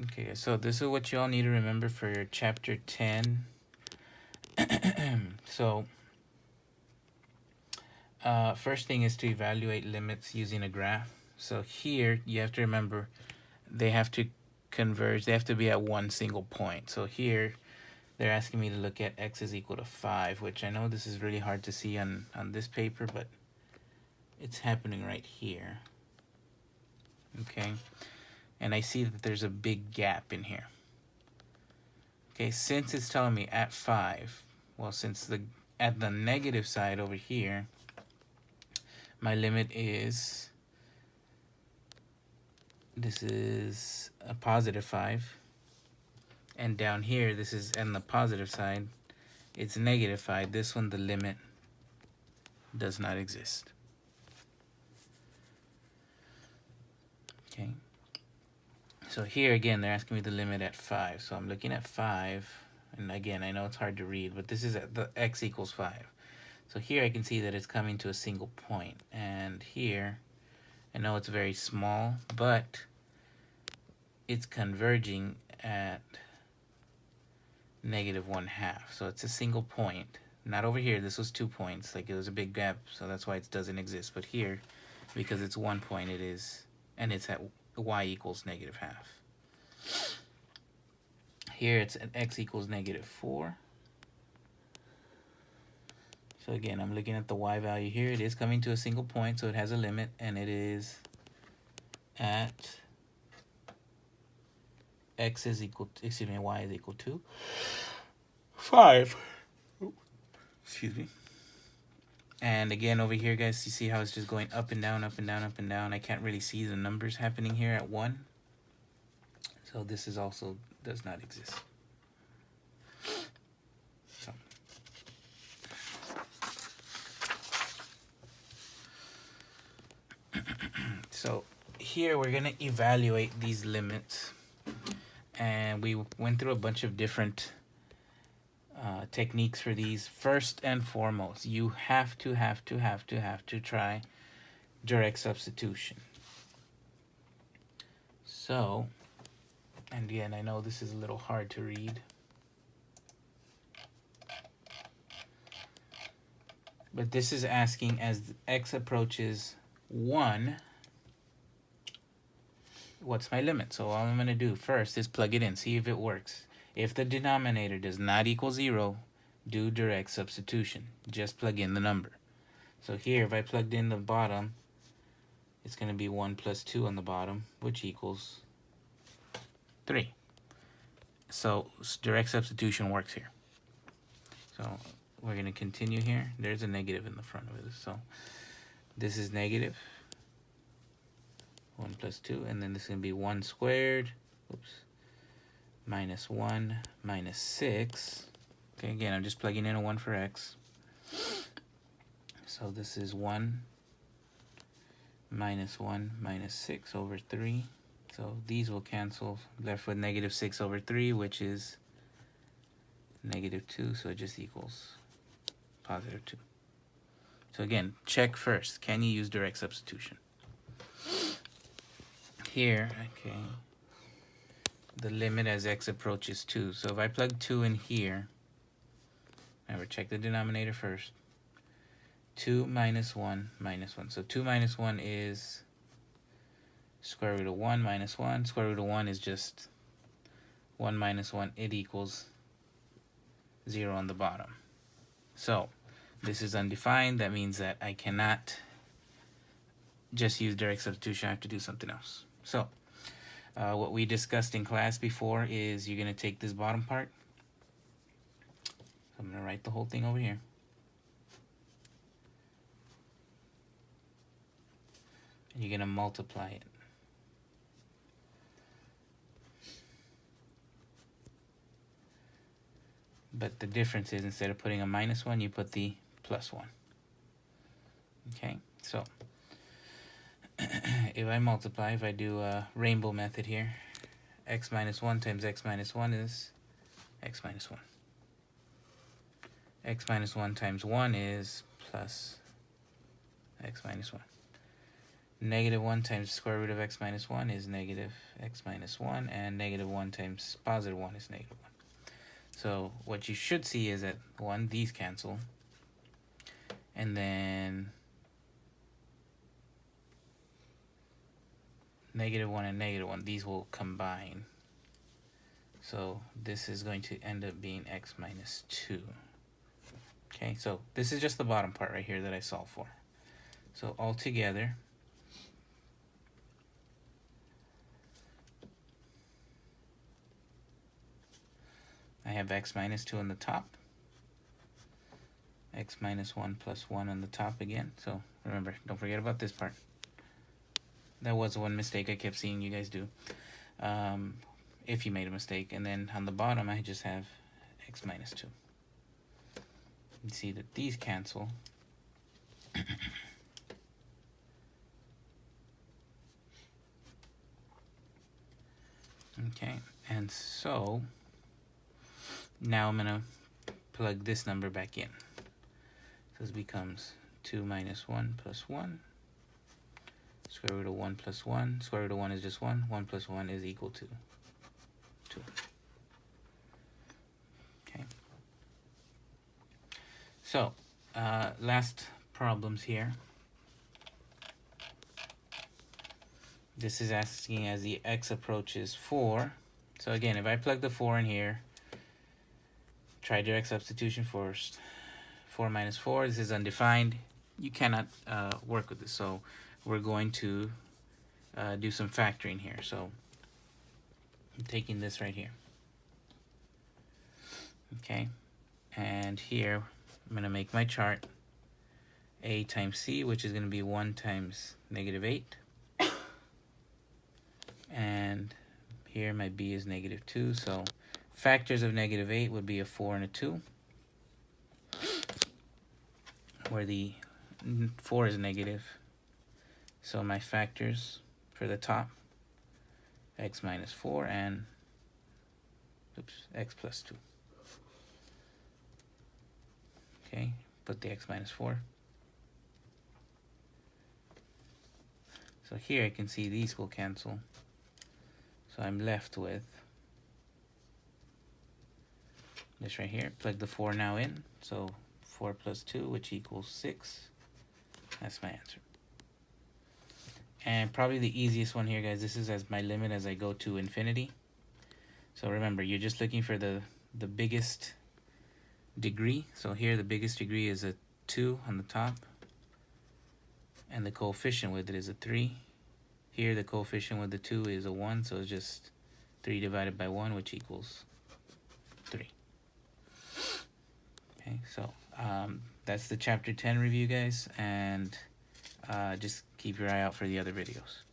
Okay, so this is what you all need to remember for your chapter 10. So, first thing is to evaluate limits using a graph. So here you have to remember they have to converge, they have to be at one single point. So here they're asking me to look at x is equal to 5, which I know this is really hard to see on this paper, but it's happening right here. Okay, and I see that there's a big gap in here. Okay, since it's telling me at 5, well, since at the negative side over here, my limit is, this is a positive 5, and down here, this is on the positive side, it's negative 5. This one, the limit does not exist. Okay, so here again, they're asking me the limit at 5. So I'm looking at 5, and again, I know it's hard to read, but this is at the x equals 5. So here I can see that it's coming to a single point, and here I know it's very small, but it's converging at negative 1/2. So it's a single point. Not over here, this was 2 points, like it was a big gap, so that's why it doesn't exist. But here, because it's 1 point, it is, and it's at y equals negative 1/2. Here it's at x equals negative 4. So again, I'm looking at the y value here. It is coming to a single point, so it has a limit, and it is at x is equal to, excuse me, y is equal to 5. Excuse me. And again, over here, guys, you see how it's just going up and down, up and down, up and down. I can't really see the numbers happening here at 1. So this is also does not exist. So here we're going to evaluate these limits. And we went through a bunch of different techniques for these. First and foremost, you have to try direct substitution. So, and again, I know this is a little hard to read, but this is asking as x approaches 1, what's my limit? So all I'm going to do first is plug it in, see if it works. If the denominator does not equal 0, do direct substitution. Just plug in the number. So here, if I plugged in the bottom, it's going to be 1 plus 2 on the bottom, which equals 3. So direct substitution works here. So we're going to continue here. There's a negative in the front of it. So this is negative 1 plus 2, and then this is going to be 1 squared, oops, minus 1 minus 6. Okay, again, I'm just plugging in a 1 for x. So this is 1 minus 1 minus 6 over 3. So these will cancel, left with negative 6 over 3, which is negative 2, so it just equals positive 2. So again, check first. Can you use direct substitution? Here, okay, the limit as x approaches 2. So if I plug 2 in here, remember, check the denominator first. 2 minus 1 minus 1. So 2 minus 1 is square root of 1 minus 1. Square root of 1 is just 1 minus 1. It equals 0 on the bottom. So this is undefined. That means that I cannot just use direct substitution. I have to do something else. So what we discussed in class before is you're going to take this bottom part. So I'm going to write the whole thing over here. And you're going to multiply it. But the difference is, instead of putting a minus 1, you put the plus 1. Okay, so if I multiply, if I do a rainbow method here, x minus 1 times x minus 1 is x minus 1. X minus 1 times 1 is plus x minus 1. negative 1 times square root of x minus 1 is negative x minus 1, and negative 1 times positive 1 is negative 1. So what you should see is that, one, these cancel, and then negative 1 and negative 1, these will combine. So this is going to end up being x minus 2. Okay, so this is just the bottom part right here that I solved for. So altogether, I have x minus 2 on the top, x minus 1 plus 1 on the top again. So remember, don't forget about this part. That was one mistake I kept seeing you guys do. If you made a mistake. And then on the bottom, I just have x minus 2. You see that these cancel. Okay, and so now I'm going to plug this number back in. So this becomes 2 minus 1 plus 1. Square root of 1 plus 1. Square root of 1 is just 1. 1 plus 1 is equal to 2. Okay. So, last problems here. This is asking as the x approaches 4. So again, if I plug the 4 in here, try direct substitution first. 4 minus 4, this is undefined. You cannot work with this. So we're going to do some factoring here. So I'm taking this right here. Okay, and here I'm going to make my chart a times c, which is going to be 1 times negative 8. And here my b is negative 2. So factors of negative 8 would be a 4 and a 2, where the 4 is negative. So my factors for the top, x minus 4 and x plus 2. Okay, put the x minus 4. So here I can see these will cancel. So I'm left with this right here. Plug the 4 now in. So 4 plus 2, which equals 6. That's my answer. And probably the easiest one here, guys, this is as my limit as I go to infinity. So remember, you're just looking for the biggest degree. So here the biggest degree is a 2 on the top, and the coefficient with it is a 3. Here the coefficient with the 2 is a 1, so it's just 3 divided by 1, which equals 3. Okay, so that's the chapter 10 review, guys, and just keep your eye out for the other videos.